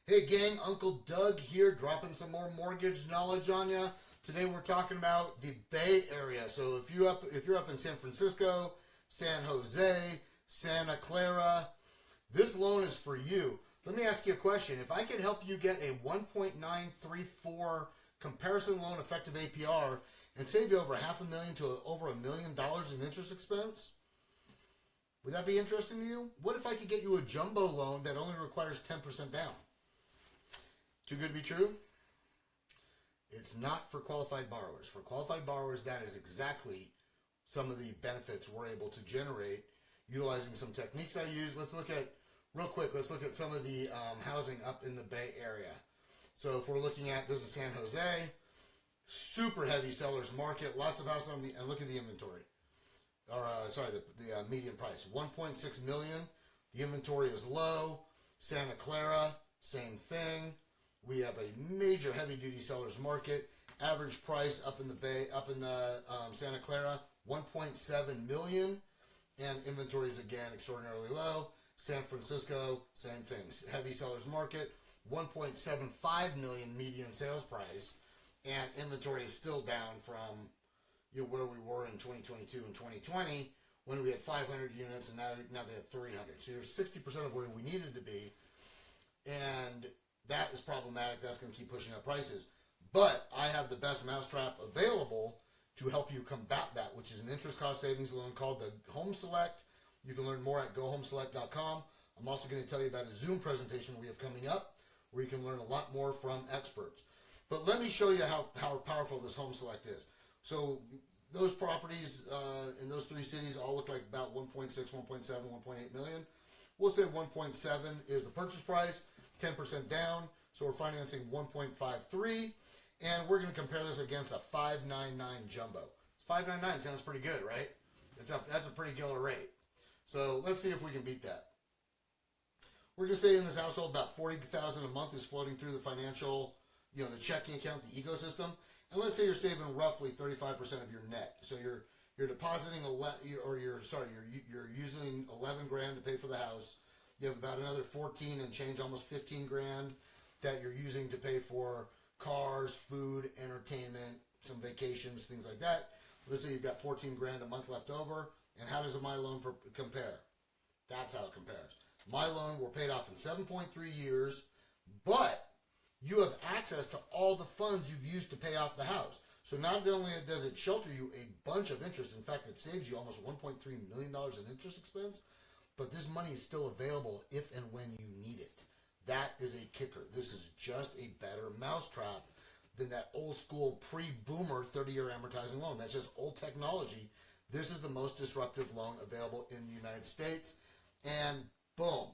Hey gang, Uncle Doug here, dropping some more mortgage knowledge on you. Today we're talking about the Bay Area. So if you're up in San Francisco, San Jose, Santa Clara, this loan is for you. Let me ask you a question. If I could help you get a 1.934 comparison loan effective APR and save you over $500,000 to over $1 million in interest expense, would that be interesting to you? What if I could get you a jumbo loan that only requires 10% down? Too good to be true? It's not for qualified borrowers. For qualified borrowers, that is exactly some of the benefits we're able to generate utilizing some techniques I use. Let's look at some of the housing up in the Bay Area. So if we're looking at, this is San Jose, super heavy seller's market, lots of houses and look at the inventory. The median price, 1.6 million. The inventory is low. Santa Clara, same thing. We have a major heavy-duty seller's market. Average price up in Santa Clara, 1.7 million, and inventories again extraordinarily low. San Francisco, same thing. Heavy seller's market, 1.75 million median sales price, and inventory is still down from where we were in 2022 and 2020 when we had 500 units, and now they have 300. So you're 60% of where we needed to be, and that is problematic. That's going to keep pushing up prices. But I have the best mousetrap available to help you combat that, which is an interest cost savings loan called the Home Select. You can learn more at gohomeselect.com. I'm also going to tell you about a Zoom presentation we have coming up where you can learn a lot more from experts. But let me show you how powerful this Home Select is. So those properties in those three cities all look like about 1.6, 1.7, 1.8 million. We'll say 1.7 is the purchase price, 10% down, so we're financing 1.53, and we're going to compare this against a 599 jumbo. 599 sounds pretty good, right? That's a pretty killer rate. So let's see if we can beat that. We're going to say in this household about $40,000 a month is floating through the financial, the checking account, the ecosystem, and let's say you're saving roughly 35% of your net. So you're depositing you're using 11 grand to pay for the house. You have about another 14 and change, almost 15 grand that you're using to pay for cars, food, entertainment, some vacations, things like that. Let's say you've got 14 grand a month left over. And how does my loan compare? That's how it compares. My loan, we're paid off in 7.3 years, but you have access to all the funds you've used to pay off the house. So not only does it shelter you a bunch of interest, in fact, it saves you almost $1.3 million in interest expense, but this money is still available if and when you need it. That is a kicker. This is just a better mousetrap than that old school pre-boomer 30-year amortizing loan. That's just old technology. This is the most disruptive loan available in the United States. And boom.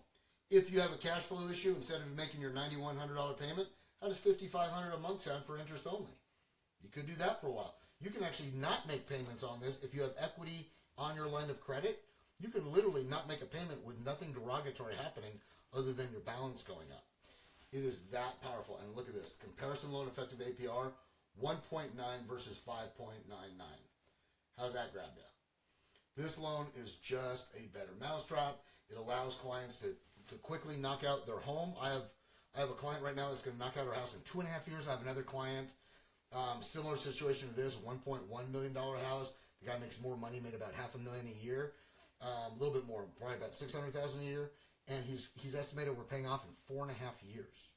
If you have a cash flow issue, instead of making your $9,100 payment, how does $5,500 a month sound for interest only? You could do that for a while. You can actually not make payments on this if you have equity on your line of credit. You can literally not make a payment with nothing derogatory happening other than your balance going up. It is that powerful. And look at this. Comparison loan effective APR, 1.9 versus 5.99. How's that grab you? This loan is just a better mousetrap. It allows clients to quickly knock out their home. I have a client right now that's going to knock out her house in 2.5 years. I have another client, similar situation to this, $1.1 million house. The guy makes more money, made about $500,000 a year. A little bit more, probably about $600,000 a year, and he's estimated we're paying off in 4.5 years.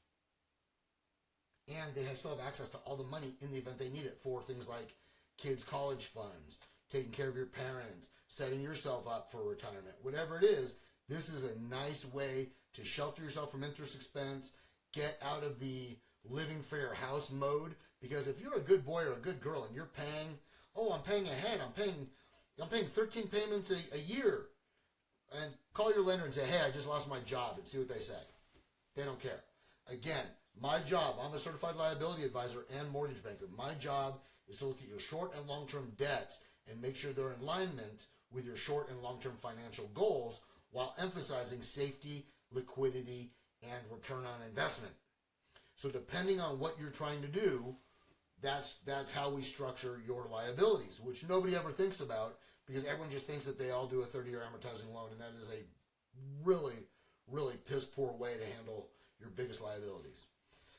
And they still have access to all the money in the event they need it for things like kids' college funds, taking care of your parents, setting yourself up for retirement, whatever it is. This is a nice way to shelter yourself from interest expense, get out of the living for your house mode. Because if you're a good boy or a good girl and you're paying, I'm paying ahead, I'm paying 13 payments a year, and call your lender and say, hey, I just lost my job, and see what they say. They don't care. Again, my job, I'm a certified liability advisor and mortgage banker. My job is to look at your short and long-term debts and make sure they're in alignment with your short and long-term financial goals while emphasizing safety, liquidity, and return on investment. So depending on what you're trying to do, that's how we structure your liabilities, which nobody ever thinks about because everyone just thinks that they all do a 30-year amortizing loan, and that is a really, really piss poor way to handle your biggest liabilities.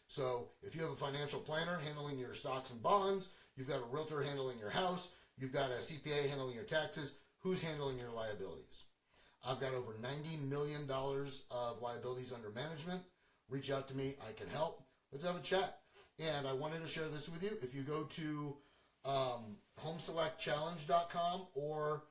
So if you have a financial planner handling your stocks and bonds, you've got a realtor handling your house, you've got a CPA handling your taxes, who's handling your liabilities? I've got over $90 million of liabilities under management. Reach out to me. I can help. Let's have a chat. And I wanted to share this with you. If you go to homeselectchallenge.com or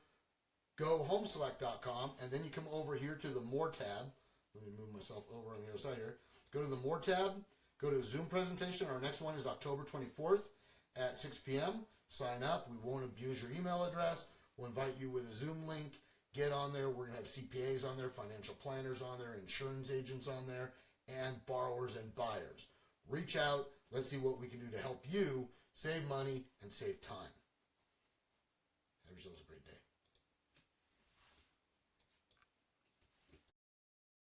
gohomeselect.com, and then you come over here to the More tab. Let me move myself over on the other side here. Go to the More tab. Go to Zoom presentation. Our next one is October 24th at 6 p.m. Sign up. We won't abuse your email address. We'll invite you with a Zoom link. Get on there. We're going to have CPAs on there, financial planners on there, insurance agents on there, and borrowers and buyers. Reach out. Let's see what we can do to help you save money and save time. Have yourselves a great day.